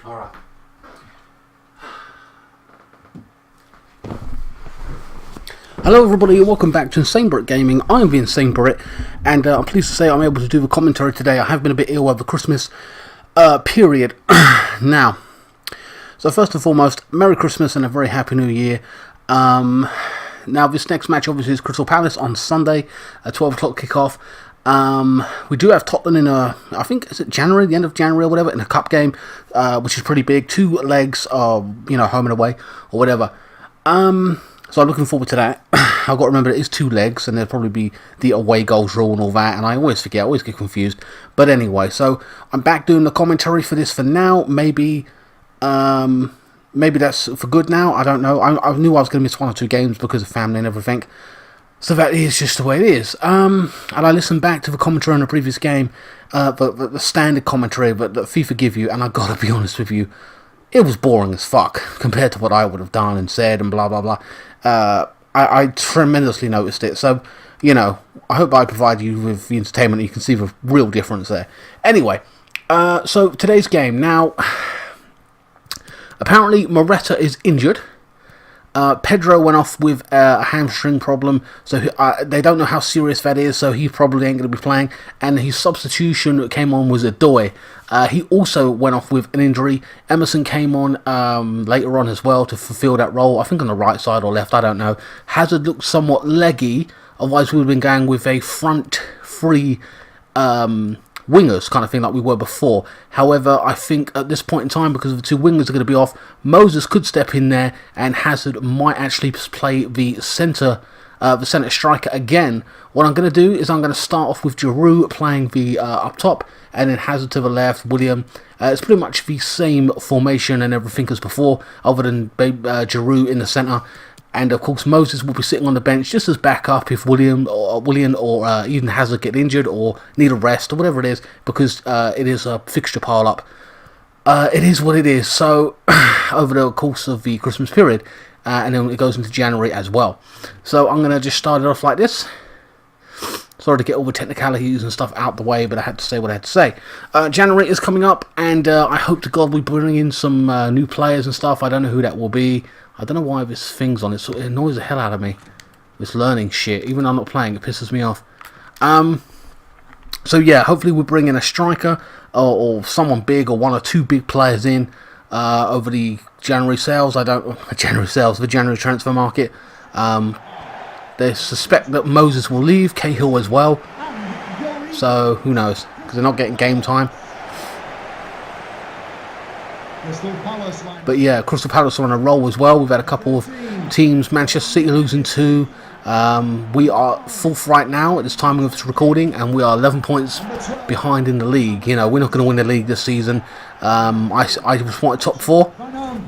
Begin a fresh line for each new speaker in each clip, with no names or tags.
Alright. Hello everybody and welcome back to INSANEBRIT Gaming. I'm the INSANEBRIT and I'm pleased to say I'm able to do the commentary today. I have been a bit ill over the Christmas period now. So first and foremost, Merry Christmas and a very Happy New Year. Now this next match obviously is Crystal Palace on Sunday at 12 o'clock kickoff. We do have Tottenham in I think, is it January, the end of January or whatever, in a cup game, which is pretty big. 2 legs, home and away or whatever. So I'm looking forward to that. I've got to remember it is 2 legs, and there'll probably be the away goals rule and all that, and I always forget, I always get confused. But anyway, so I'm back doing the commentary for this for now. Maybe that's for good now, I don't know. I knew I was going to miss 1 or 2 games because of family and everything. So that is just the way it is. And I listened back to the commentary on the previous game, the standard commentary that FIFA give you, and I gotta be honest with you, it was boring as fuck compared to what I would have done and said and blah blah blah. I tremendously noticed it. So, I hope I provide you with the entertainment. You can see the real difference there. Anyway, so today's game. Now, apparently Moreta is injured. Pedro went off with a hamstring problem, so they don't know how serious that is, so he probably ain't going to be playing, and his substitution that came on was Adoy. He also went off with an injury. Emerson came on later on as well to fulfill that role, I think on the right side or left, I don't know. Hazard looked somewhat leggy, otherwise we would have been going with a front three wingers kind of thing like we were before. However, I think at this point in time, because the 2 wingers are going to be off, Moses could step in there and Hazard might actually play the centre striker again. What I'm going to do is I'm going to start off with Giroud playing the up top, and then Hazard to the left, William. It's pretty much the same formation and everything as before, other than Giroud in the centre. And of course Moses will be sitting on the bench just as backup if William or even Hazard get injured or need a rest or whatever it is, because it is a fixture pile up. It is what it is. So over the course of the Christmas period, and then it goes into January as well. So I'm going to just start it off like this. Sorry to get all the technicalities and stuff out the way, but I had to say what I had to say. January is coming up, and I hope to God we bring in some new players and stuff. I don't know who that will be. I don't know why this thing's on it, so it annoys the hell out of me. This learning shit, even though I'm not playing, it pisses me off. So yeah, hopefully we'll bring in a striker or someone big, or 1 or 2 big players in over the January sales. The January transfer market. They suspect that Moses will leave, Cahill as well. So who knows? Because they're not getting game time. But yeah, Crystal Palace are on a roll as well. We've had a couple of teams, Manchester City losing 2. We are 4th right now at this time of this recording, and we are 11 points behind in the league. We're not going to win the league this season. I just want a top 4,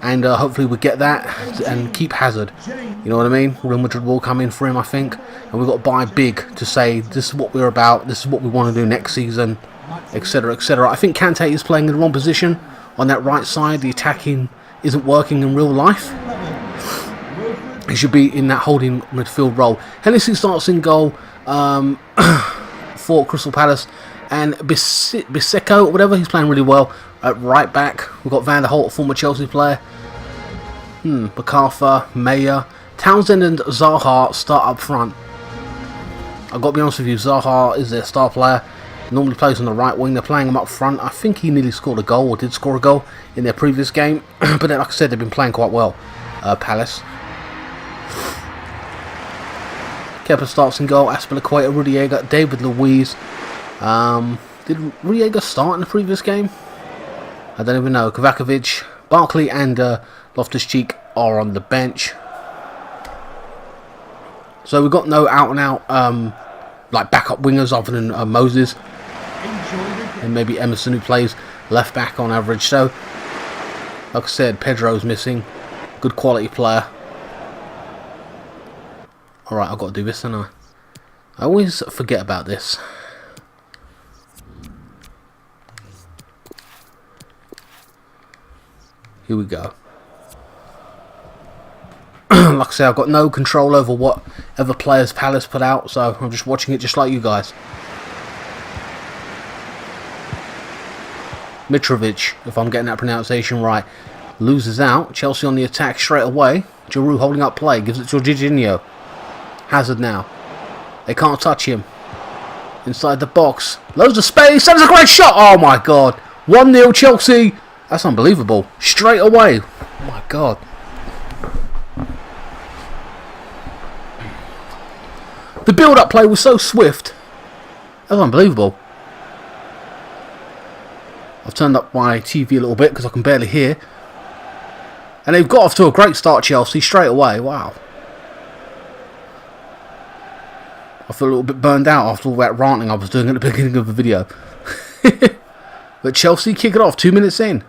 and hopefully we get that and keep Hazard. You know what I mean? Real Madrid will come in for him, I think, and we've got to buy big to say this is what we're about, this is what we want to do next season, etc, etc. I think Kante is playing in the wrong position on that right side. The attacking isn't working in real life. He should be in that holding midfield role. Hennessy starts in goal for Crystal Palace, and Biseko or whatever, he's playing really well at right back. We've got Van der Holt, former Chelsea player. MacArthur, Mayer, Townsend and Zaha start up front. I've got to be honest with you, Zaha is their star player. Normally plays on the right wing. They're playing him up front. I think he nearly scored a goal, or did score a goal in their previous game. But then, like I said, they've been playing quite well, Palace. Kepa starts in goal. Aspilicueta, Rudiger, David Luiz. Did Rudiger start in the previous game? I don't even know. Kovakovic, Barkley and Loftus-Cheek are on the bench. So we've got no out-and-out like backup wingers other than Moses. And maybe Emerson, who plays left back on average. So, like I said, Pedro's missing. Good quality player. Alright, I've got to do this, haven't I always forget about this. Here we go. Like I say, I've got no control over whatever players Palace put out, so I'm just watching it just like you guys. Mitrovic, if I'm getting that pronunciation right, loses out. Chelsea on the attack straight away. Giroud holding up play, gives it to Jorginho. Hazard now. They can't touch him. Inside the box. Loads of space. That was a great shot. Oh my god. 1-0 Chelsea. That's unbelievable. Straight away. Oh my god. The build-up play was so swift. That was unbelievable. I've turned up my TV a little bit because I can barely hear. And they've got off to a great start, Chelsea, straight away. Wow. I feel a little bit burned out after all that ranting I was doing at the beginning of the video. But Chelsea kick it off 2 minutes in.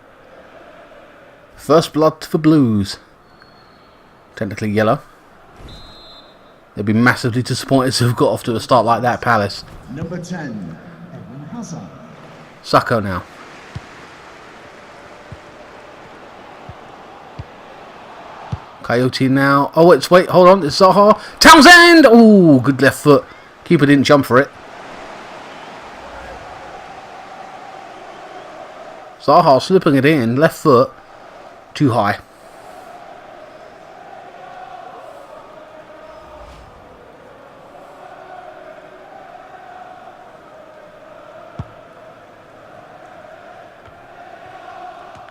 First blood for Blues. Technically yellow. They'd be massively disappointed to have got off to a start like that, Palace.
Number 10, Edwin Hazard.
Sacco now. Coyote now. Oh, wait, hold on. It's Zaha. Townsend! Oh, good left foot. Keeper didn't jump for it. Zaha slipping it in. Left foot. Too high.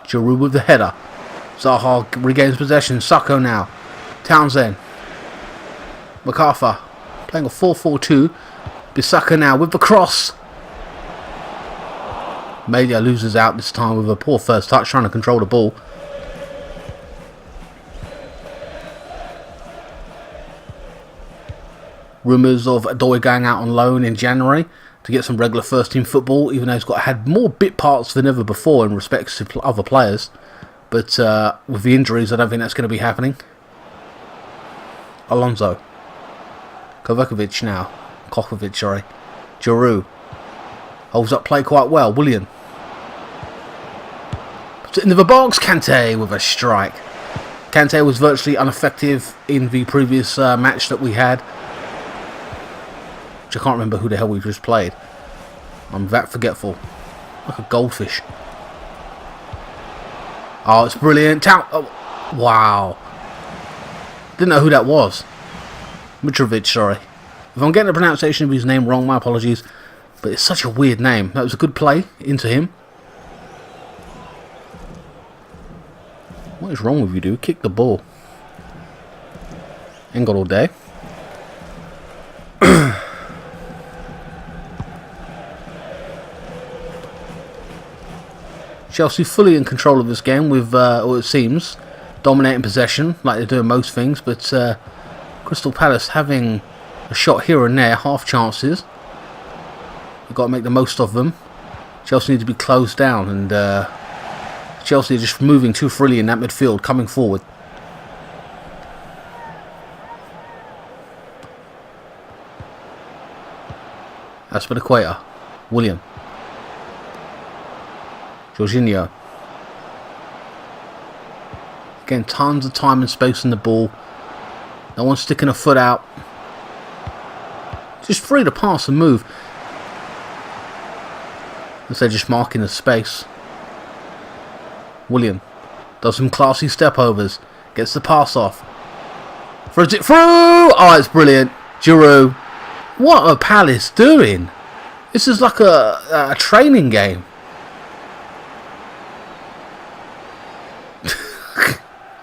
Giroud with the header. Zaha regains possession. Sacco now. Townsend. MacArthur. Playing a 4-4-2. Bissaka now with the cross. Melia loses out this time with a poor first touch, trying to control the ball. Rumours of Adoy going out on loan in January to get some regular first team football, even though he's had more bit parts than ever before in respect to other players. But with the injuries, I don't think that's going to be happening. Alonso. Kovacic now. Kovacic, sorry. Giroud. Holds up play quite well. Willian. Puts it into the box. Kante with a strike. Kante was virtually ineffective in the previous match that we had. Which I can't remember who the hell we just played. I'm that forgetful. Like a goldfish. Oh, it's brilliant. Oh, wow. Didn't know who that was. Mitrovic, sorry. If I'm getting the pronunciation of his name wrong, my apologies. But it's such a weird name. That was a good play into him. What is wrong with you, dude? Kick the ball. Ain't got all day. Chelsea fully in control of this game with, or it seems, dominating possession like they do in most things. But Crystal Palace having a shot here and there, half chances. You've got to make the most of them. Chelsea need to be closed down, and Chelsea are just moving too freely in that midfield, coming forward. That's for the Equator. William. Jorginho. Again, tons of time and space in the ball. No one's sticking a foot out. Just free to pass and move. Instead of just marking the space. William does some classy step overs. Gets the pass off. Throws it through! Oh, it's brilliant. Giroud. What are Palace doing? This is like a training game.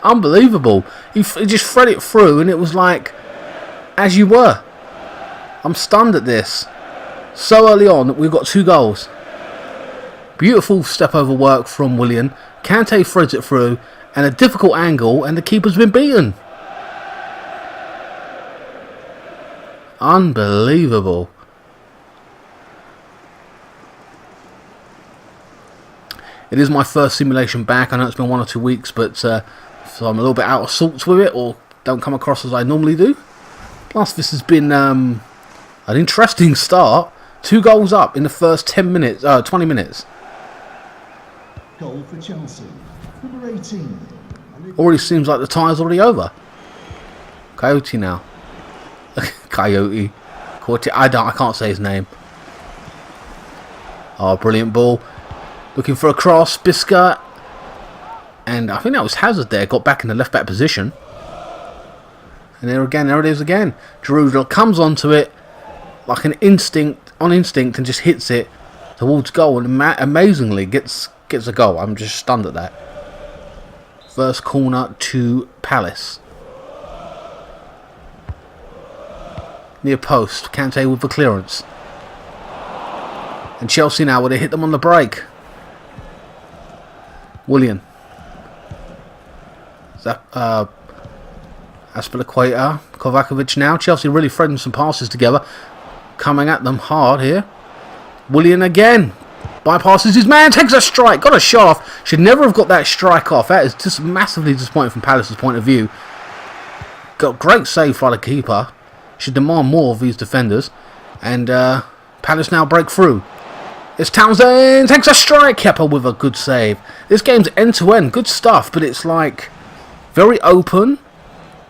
Unbelievable. He just thread it through and it was like, as you were. I'm stunned at this. So early on, we've got 2 goals. Beautiful step over work from Willian. Kante threads it through and a difficult angle and the keeper's been beaten. Unbelievable. It is my first simulation back. I know it's been 1 or 2 weeks, but so I'm a little bit out of sorts with it, or don't come across as I normally do. Plus, this has been an interesting start. 2 goals up in the first 20 minutes.
Goal for Chelsea. Number 18.
Already seems like the tie's already over. Coyote now. Coyote. I can't say his name. Oh, brilliant ball. Looking for a cross. Bisca. And I think that was Hazard there. Got back in the left back position. And there again, there it is again. Giroud comes onto it like an instinct, on instinct, and just hits it towards goal. And amazingly gets a goal. I'm just stunned at that. First corner to Palace. Near post. Kante with the clearance. And Chelsea now, where they hit them on the break. Willian. Aspilicueta. Kovacevic now. Chelsea really threading some passes together. Coming at them hard here. Willian again. Bypasses his man. Takes a strike. Got a shot off. Should never have got that strike off. That is just massively disappointing from Palace's point of view. Got great save by the keeper. Should demand more of these defenders. And Palace now break through. It's Townsend. Takes a strike. Kepa with a good save. This game's end to end. Good stuff. But it's like very open.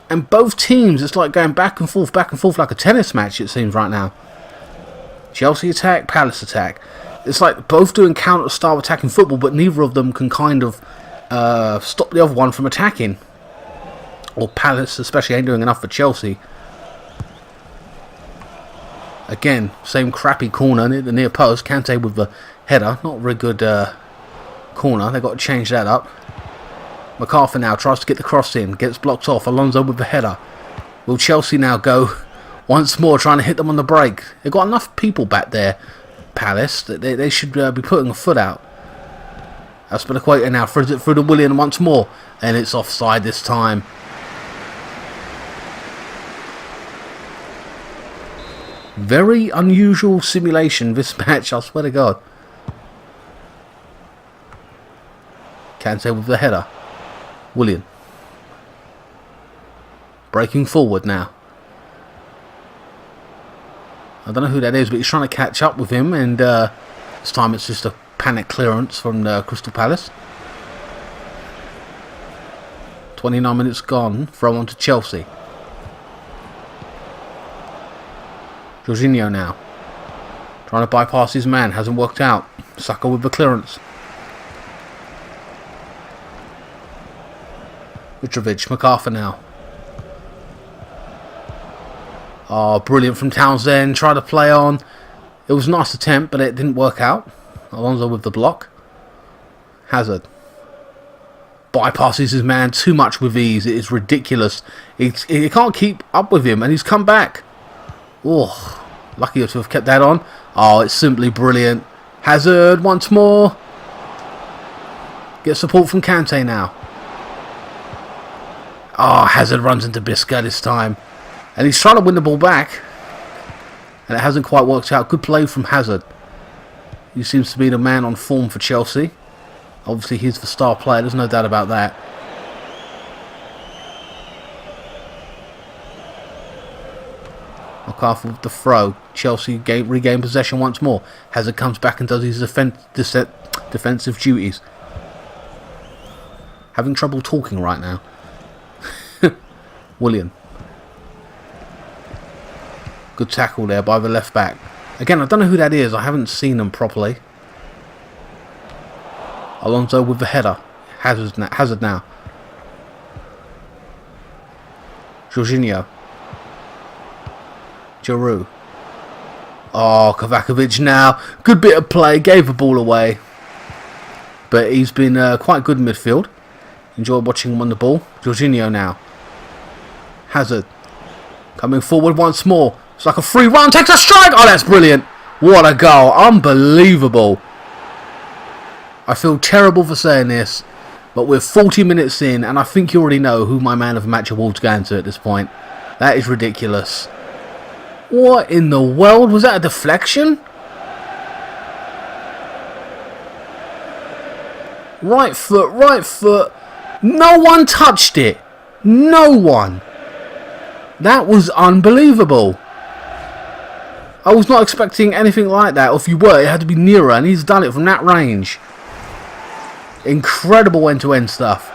And both teams, it's like going back and forth like a tennis match, it seems right now. Chelsea attack, Palace attack. It's like both doing counter-style attacking football, but neither of them can kind of stop the other one from attacking. Or Palace especially ain't doing enough for Chelsea. Again, same crappy corner near the near post. Kante with the header. Not a very good corner. They've got to change that up. MacArthur now tries to get the cross in. Gets blocked off. Alonso with the header. Will Chelsea now go once more trying to hit them on the break? They've got enough people back there, Palace, that they should be putting a foot out. Aspilicueta now throws it through to Willian once more. And it's offside this time. Very unusual simulation this match, I swear to God. Kante with the header. Willian. Breaking forward now. I don't know who that is, but he's trying to catch up with him, and this time it's just a panic clearance from Crystal Palace. 29 minutes gone. Throw on to Chelsea. Jorginho now. Trying to bypass his man. Hasn't worked out. Saka with the clearance. Mitrovic, MacArthur now. Oh, brilliant from Townsend. Tried to play on. It was a nice attempt, but it didn't work out. Alonso with the block. Hazard. Bypasses his man too much with ease. It is ridiculous. He can't keep up with him, and he's come back. Oh, lucky to have kept that on. Oh, it's simply brilliant. Hazard once more. Get support from Kante now. Oh, Hazard runs into Bisca this time. And he's trying to win the ball back. And it hasn't quite worked out. Good play from Hazard. He seems to be the man on form for Chelsea. Obviously, he's the star player. There's no doubt about that. MacArthur with the throw. Chelsea regain possession once more. Hazard comes back and does his defensive duties. Having trouble talking right now. Willian. Good tackle there by the left back. Again, I don't know who that is. I haven't seen them properly. Alonso with the header. Hazard now. Jorginho. Giroud. Oh, Kovacevic now. Good bit of play. Gave the ball away. But he's been quite good in midfield. Enjoy watching him on the ball. Jorginho now. Hazard. Coming forward once more. It's like a free run. Takes a strike. Oh, that's brilliant. What a goal. Unbelievable. I feel terrible for saying this, but we're 40 minutes in, and I think you already know who my man of the match award's going to at this point. That is ridiculous. What in the world? Was that a deflection? Right foot, right foot. No one touched it. No one. That was unbelievable. I was not expecting anything like that. Or if you were, it had to be nearer, and he's done it from that range. Incredible end-to-end stuff.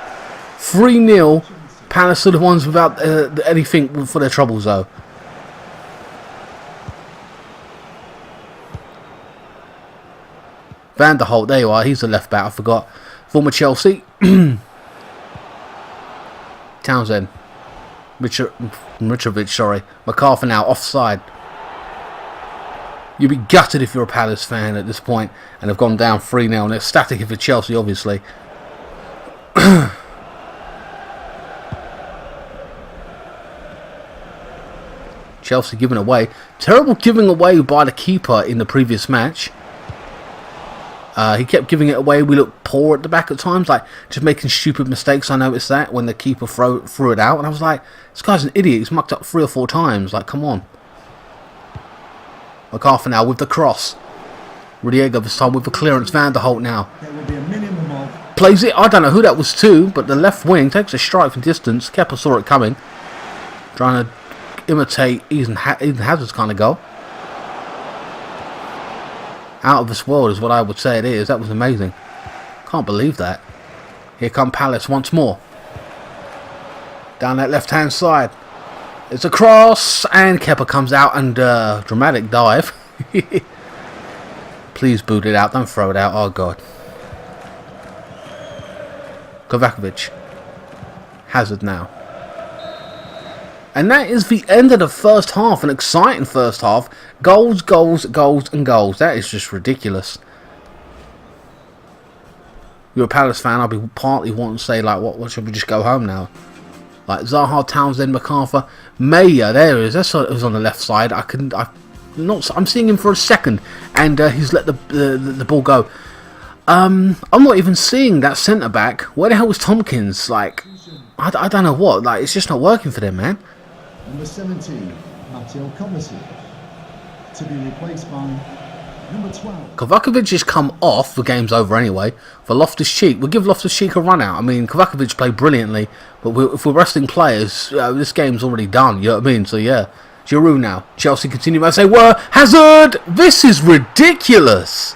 3-0. Palace are the ones without anything for their troubles, though. Van der Holt, there you are. He's the left back, I forgot. Former Chelsea. Townsend. Mitrovic, sorry. McCarthy now, offside. You'd be gutted if you're a Palace fan at this point and have gone down 3-0. And it's static if you're Chelsea, obviously. Chelsea giving away. Terrible giving away by the keeper in the previous match. He kept giving it away. We looked poor at the back at times, like just making stupid mistakes. I noticed that when the keeper threw it out, and I was like, this guy's an idiot. He's mucked up 3 or 4 times. Like, come on. McCarthy now with the cross. Rudiger this time with the clearance. Van der Holt now. Plays it. I don't know who that was to, but the left wing takes a strike from distance. Kepa saw it coming. Trying to imitate Eden Hazard's kind of goal. Out of this world is what I would say it is. That was amazing. Can't believe that. Here come Palace once more. Down that left hand side. It's a cross and Kepa comes out and dramatic dive. Please boot it out. Don't throw it out. Oh god. Kovacevic. Hazard now. And that is the end of the first half. An exciting first half. Goals, goals, goals, and goals. That is just ridiculous. You're a Palace fan, I'll be partly wanting to say, like, what should we just go home now? Like, Zaha, Townsend, McArthur, Maya, there he is. That's what was on the left side. I'm seeing him for a second, and he's let the ball go. I'm not even seeing that centre back. Where the hell was Tompkins? Like, I don't know what. Like, it's just not working for them, man.
Number 17, Matteo Kovacic, to be replaced by number 12.
Kovacevic has come off. The game's over anyway. For Loftus-Cheek, we'll give Loftus-Cheek a run out. I mean, Kovacevic played brilliantly, but if we're resting players, this game's already done. You know what I mean? So yeah, Giroud now. Chelsea continue. I say, Hazard. This is ridiculous.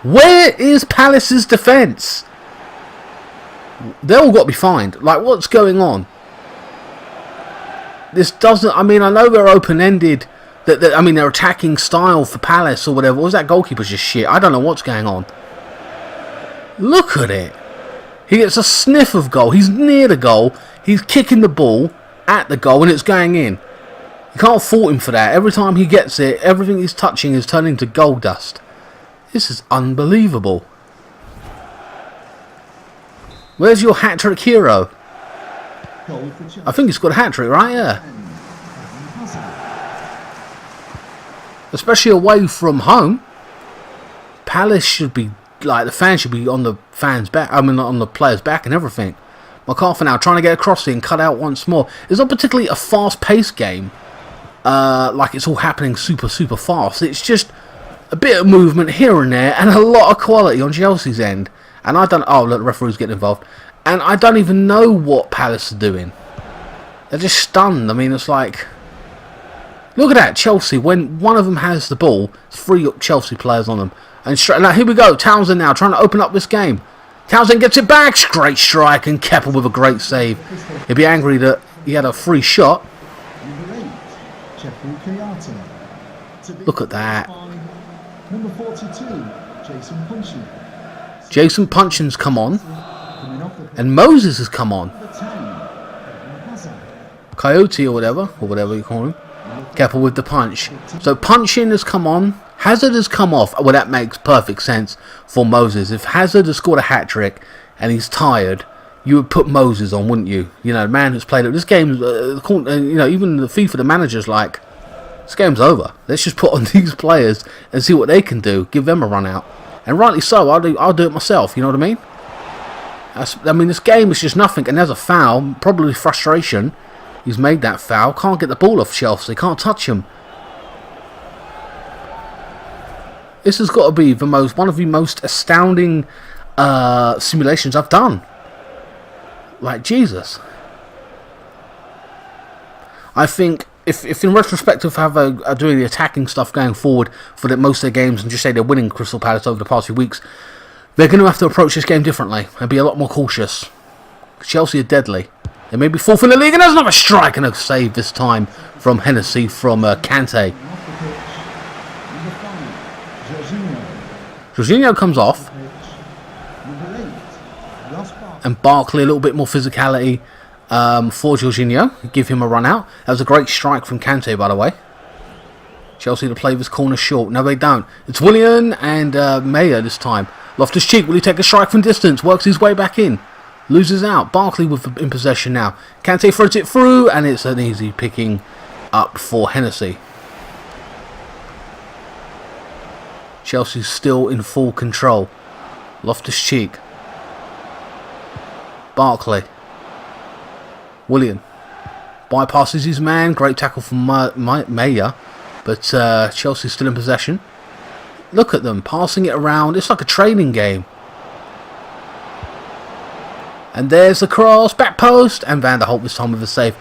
Where is Palace's defence? They all got to be fined. Like, what's going on? This doesn't... I mean, I know they're open-ended. I mean, their attacking style for Palace or whatever. What was that goalkeeper's just shit? I don't know what's going on. Look at it. He gets a sniff of goal. He's near the goal. He's kicking the ball at the goal and it's going in. You can't fault him for that. Every time he gets it, everything he's touching is turning to gold dust. This is unbelievable. Where's your hat-trick hero? I think he's got a hat-trick, right? Yeah. Especially away from home. Palace should be, like, the fans should be on the fans' back. I mean, on the players' back and everything. McCarthy now trying to get across it and cut out once more. It's not particularly a fast-paced game. Like it's all happening super, super fast. It's just a bit of movement here and there and a lot of quality on Chelsea's end. And I don't... Oh, look, the referee's getting involved. And I don't even know what Palace are doing. They're just stunned. I mean, it's like... Look at that, Chelsea. When one of them has the ball, it's 3 Chelsea players on them. And now, here we go. Townsend now trying to open up this game. Townsend gets it back. Great strike. And Kepa with a great save. He'd be angry that he had a free shot. Look at that.
Number 42, Jason Punchin.
Jason Punchin's come on. And Moses has come on. Coyote or whatever you call him. Kepa with the punch. So Punchin has come on. Hazard has come off. Well, that makes perfect sense for Moses. If Hazard has scored a hat-trick and he's tired, you would put Moses on, wouldn't you? You know, the man who's played it. This game, you know, even the FIFA, the manager's like, this game's over. Let's just put on these players and see what they can do. Give them a run out. And rightly so. I'll do it myself. You know what I mean? I mean, this game is just nothing. And there's a foul. Probably frustration. He's made that foul. Can't get the ball off Chelsea. Can't touch him. This has got to be one of the most astounding simulations I've done. Like, Jesus. I think if in retrospect of how they're doing the attacking stuff going forward for most of their games and just say they're winning Crystal Palace over the past few weeks, they're going to have to approach this game differently and be a lot more cautious. Chelsea are deadly. They may be fourth in the league and there's another strike and a save this time from Hennessy from Kante. Jorginho comes off.
Number 8, Ross Barkley.
And Barkley, a little bit more physicality for Jorginho. Give him a run out. That was a great strike from Kante, by the way. Chelsea to play this corner short. No, they don't. It's Willian and Mayer this time. Loftus-Cheek, will he take a strike from distance? Works his way back in. Loses out. Barkley in possession now. Kante throws it through, and it's an easy picking up for Hennessy. Chelsea's still in full control. Loftus-Cheek. Barkley. Willian. Bypasses his man. Great tackle from Mayer. But Chelsea's still in possession. Look at them, passing it around. It's like a training game. And there's the cross, back post, and Van der Holt this time with a save.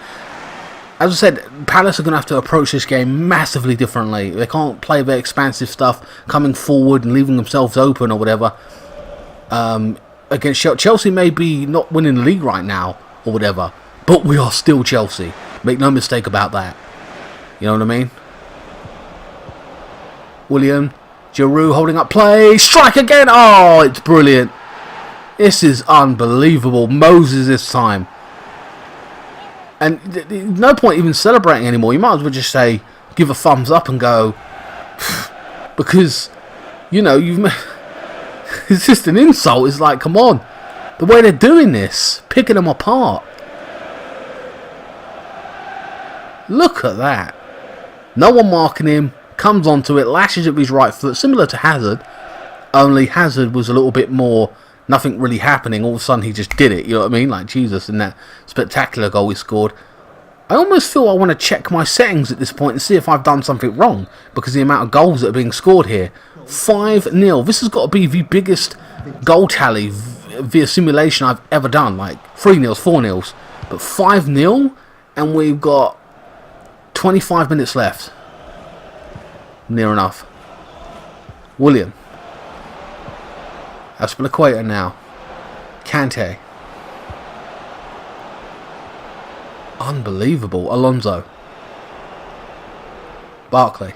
As I said, Palace are going to have to approach this game massively differently. They can't play their expansive stuff, coming forward and leaving themselves open or whatever. Against Chelsea may be not winning the league right now or whatever, but we are still Chelsea. Make no mistake about that. You know what I mean? William, Giroud holding up play, strike again. Oh, it's brilliant. This is unbelievable. Moses this time. And no point even celebrating anymore. You might as well just say, give a thumbs up and go, because, you know, it's just an insult. It's like, come on. The way they're doing this, picking them apart. Look at that. No one marking him. Comes onto it, lashes it with his right foot, similar to Hazard. Only Hazard was a little bit more, nothing really happening. All of a sudden he just did it, you know what I mean? Like Jesus in that spectacular goal he scored. I almost feel I want to check my settings at this point and see if I've done something wrong, because the amount of goals that are being scored here. 5-0. This has got to be the biggest goal tally via simulation I've ever done. Like 3-0, 4-0. But 5-0, and we've got 25 minutes left. Near enough. William. Aspilicueta now. Kante. Unbelievable. Alonso. Barkley.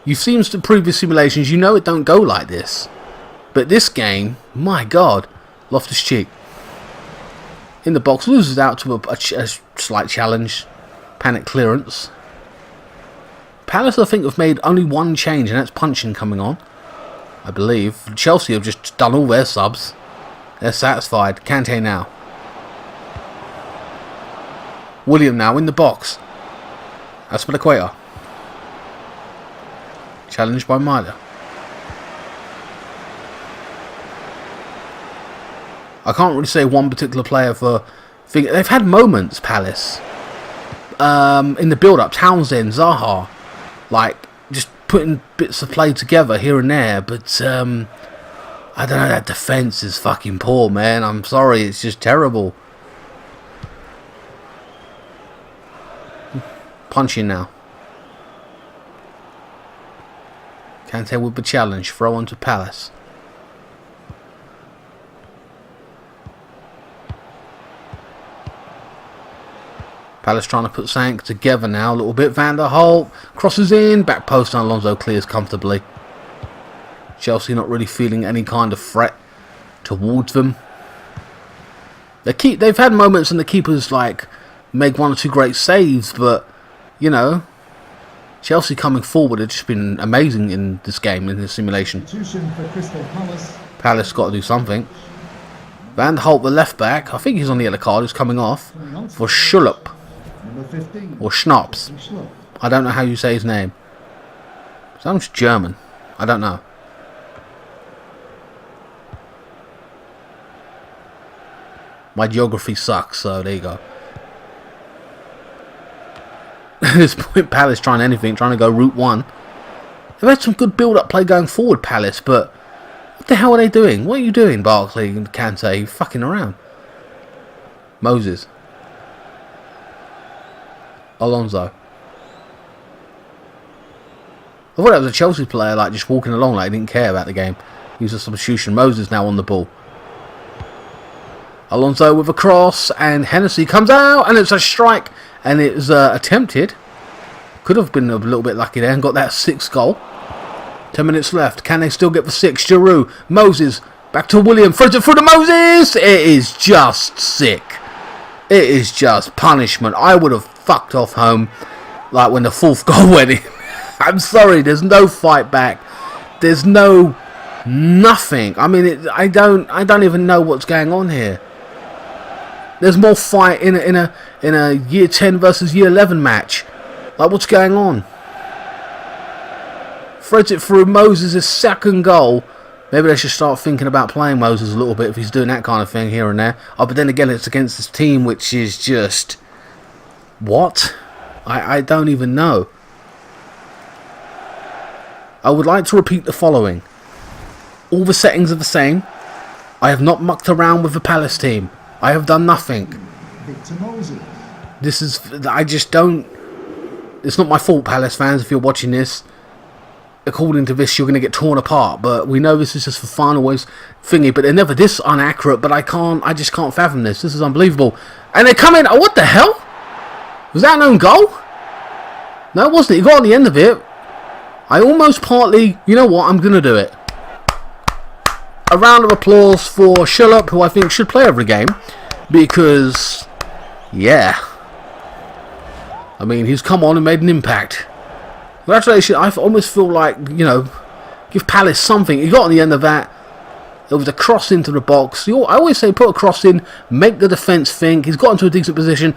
You've seen the previous simulations, you know it don't go like this. But this game, my God. Loftus-Cheek. In the box, loses out to a slight challenge. Panic clearance. Palace, I think, have made only one change, and that's punching coming on, I believe. Chelsea have just done all their subs. They're satisfied. Kante now. William now in the box. Aspilicueta. Challenged by Maida. I can't really say one particular player for... They've had moments, Palace. In the build-up, Townsend, Zaha. Like, just putting bits of play together here and there. But, I don't know, that defence is fucking poor, man. I'm sorry, it's just terrible. Punching now. Kante with the challenge. Throw on to Palace. Palace trying to put something together now a little bit. Van der Holt crosses in. Back post and Alonso clears comfortably. Chelsea not really feeling any kind of threat towards them. They've had moments and the keepers like make one or two great saves, but you know, Chelsea coming forward have just been amazing in this game, in this simulation. Palace got to do something. Van der Holt, the left back, I think he's on the yellow card, is coming off for Schlupp. Or Schnaps. I don't know how you say his name. Sounds German. I don't know. My geography sucks, so there you go. At this point, Palace trying anything, trying to go route one. They've had some good build-up play going forward, Palace, but what the hell are they doing? What are you doing, Barkley and Kante? You're fucking around. Moses. Alonso. I thought that was a Chelsea player, like just walking along like he didn't care about the game. He was a substitution. Moses now on the ball. Alonso with a cross, and Hennessy comes out, and it's a strike, and it was attempted. Could have been a little bit lucky there and got that 6th goal. 10 minutes left. Can they still get the 6? Giroud. Moses. Back to William. Throws it through to Moses. It is just sick. It is just punishment. I would have fucked off home like when the 4th goal went in. I'm sorry. There's no fight back. There's no nothing. I mean, I don't even know what's going on here. There's more fight in a year 10 versus year 11 match. Like, what's going on? Threads it through Moses' 2nd goal. Maybe they should start thinking about playing Moses a little bit if he's doing that kind of thing here and there. Oh, but then again, it's against this team, which is just... What? I don't even know. I would like to repeat the following. All the settings are the same. I have not mucked around with the Palace team. I have done nothing.
Victor Moses.
This is... I just don't... It's not my fault, Palace fans, if you're watching this. According to this, you're going to get torn apart, but we know this is just for fun, always thingy, but they're never this inaccurate, but I just can't fathom this. This is unbelievable. And they come in, oh, what the hell? Was that an own goal? No, it wasn't. He got on the end of it. I almost partly, you know what, I'm going to do it. A round of applause for Schlupp, who I think should play every game, because, yeah. I mean, he's come on and made an impact. Congratulations, I almost feel like, you know, give Palace something. He got on the end of that. It was a cross into the box. I always say put a cross in, make the defence think. He's got into a decent position.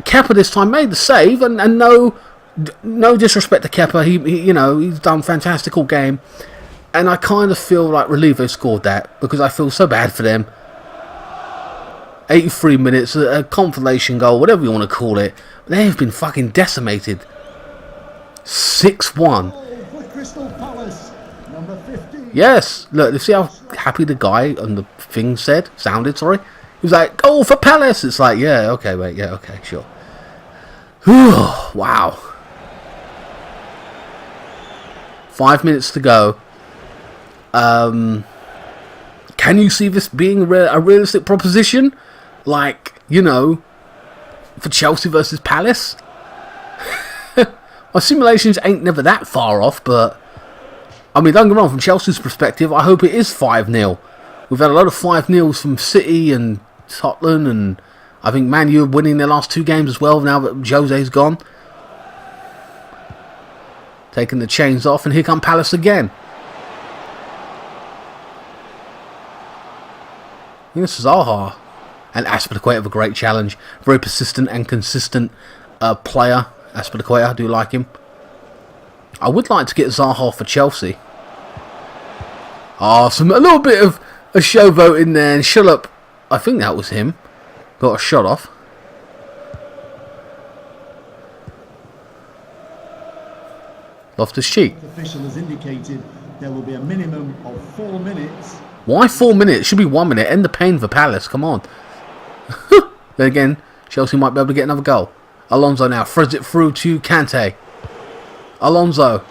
Kepa this time made the save, and no disrespect to Kepa. He's done fantastic all game. And I kind of feel like relieved they scored that, because I feel so bad for them. 83 minutes, a consolation goal, whatever you want to call it. They have been fucking decimated. 6-1. Yes, look, you see how happy the guy on the thing sounded, sorry? He was like, goal for Palace! It's like, yeah, okay, mate, yeah, okay, sure. Wow. 5 minutes to go. Can you see this being a realistic proposition? Like, you know, for Chelsea versus Palace? My simulations ain't never that far off, but I mean, don't get me wrong, from Chelsea's perspective, I hope it is 5-0. We've had a lot of 5-0s from City and Tottenham, and I think Man U are winning their last 2 games as well now that Jose's gone. Taking the chains off, and here come Palace again. This is Zaha. And Aspilicueta have a great challenge. Very persistent and consistent player. Aspilicueta, I do like him. I would like to get Zaha for Chelsea. A little bit of a showboat in there. And Schlupp, I think that was him. Got a shot off. Loftus-Cheek.
The official has indicated there will be a minimum of 4 minutes.
Why 4 minutes? It should be 1 minute. End the pain for Palace. Come on. Then again, Chelsea might be able to get another goal. Alonso now throws it through to Kante. Alonso.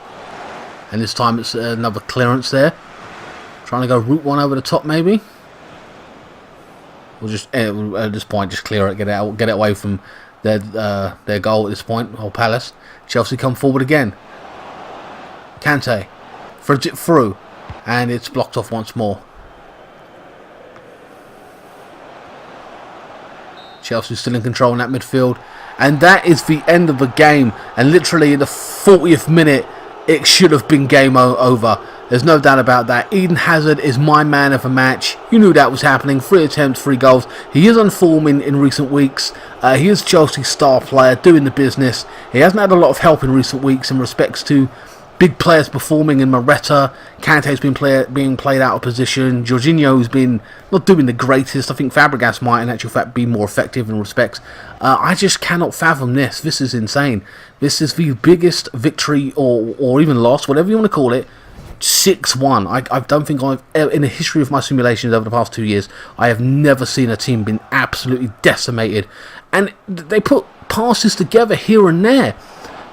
And this time it's another clearance there. Trying to go route one over the top maybe. We'll just, at this point, just clear it. Get it away from their goal at this point. Or Palace. Chelsea come forward again. Kante. Throws it through. And it's blocked off once more. Chelsea still in control in that midfield. And that is the end of the game. And literally in the 40th minute, it should have been game over. There's no doubt about that. Eden Hazard is my man of the match. You knew that was happening. 3 attempts, 3 goals. He is on form in recent weeks. He is Chelsea's star player, doing the business. He hasn't had a lot of help in recent weeks in respects to big players performing in Morata. Kante's been being played out of position. Jorginho's been not doing the greatest. I think Fabregas might in actual fact be more effective in respects. I just cannot fathom this. This is insane. This is the biggest victory or even loss, whatever you want to call it. 6-1. I don't think in the history of my simulations over the past 2 years, I have never seen a team been absolutely decimated. And they put passes together here and there.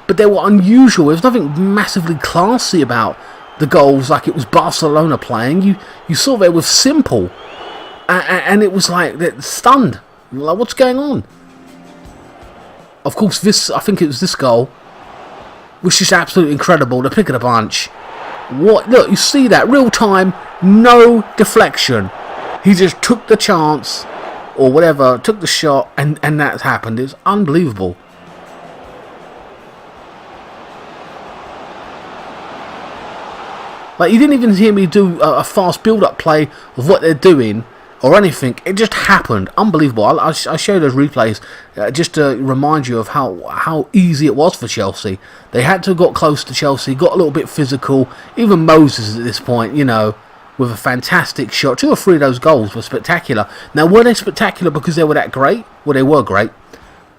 But they were unusual. There was nothing massively classy about the goals, like it was Barcelona playing. You saw they were simple, and it was like they're stunned. Like, what's going on? Of course, I think it was this goal, was just absolutely incredible. The pick of the bunch. What? Look, you see that real time, no deflection. He just took the chance, or whatever, took the shot, and that's happened. It's unbelievable. Like, you didn't even hear me do a fast build-up play of what they're doing or anything. It just happened. Unbelievable. I'll show you those replays just to remind you of how easy it was for Chelsea. They had to have got close to Chelsea, got a little bit physical. Even Moses at this point, you know, with a fantastic shot. 2 or 3 of those goals were spectacular. Now, were they spectacular because they were that great? Well, they were great.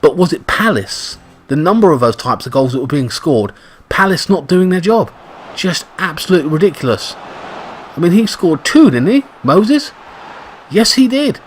But was it Palace? The number of those types of goals that were being scored, Palace not doing their job. Just absolutely ridiculous. I mean, he scored 2, didn't he, Moses? Yes, he did.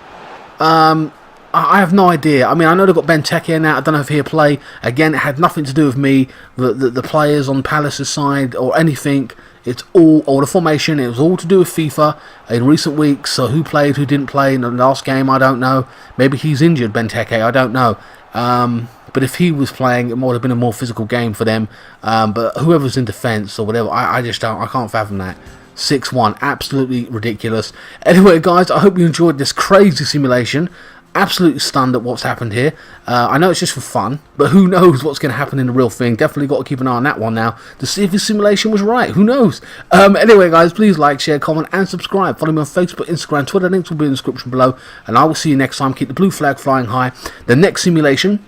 I have no idea. I mean, I know they've got Benteke now. I don't know if he'll play. Again, it had nothing to do with me, the players on Palace's side or anything. It's all, or the formation, it was all to do with FIFA in recent weeks. So who played, who didn't play in the last game, I don't know. Maybe he's injured, Benteke, I don't know. But if he was playing, it might have been a more physical game for them. But whoever's in defence or whatever, I just don't, I can't fathom that. 6-1, absolutely ridiculous. Anyway, guys, I hope you enjoyed this crazy simulation. Absolutely stunned at what's happened here. I know it's just for fun, but who knows what's going to happen in the real thing. Definitely got to keep an eye on that one now to see if the simulation was right. Who knows? Anyway, guys, please like, share, comment, and subscribe. Follow me on Facebook, Instagram, Twitter. Links will be in the description below. And I will see you next time. Keep the blue flag flying high. The next simulation,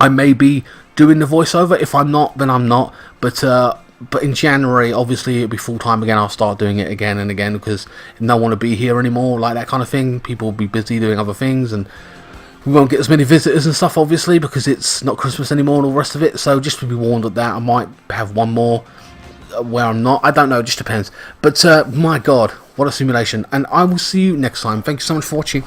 I may be doing the voiceover. If I'm not, then I'm not. But in January, obviously, it'll be full-time again. I'll start doing it again and again because no one will be here anymore, like that kind of thing. People will be busy doing other things, and we won't get as many visitors and stuff, obviously, because it's not Christmas anymore and all the rest of it. So just to be warned of that, I might have one more where I'm not. I don't know, it just depends. But my God, what a simulation. And I will see you next time. Thank you so much for watching.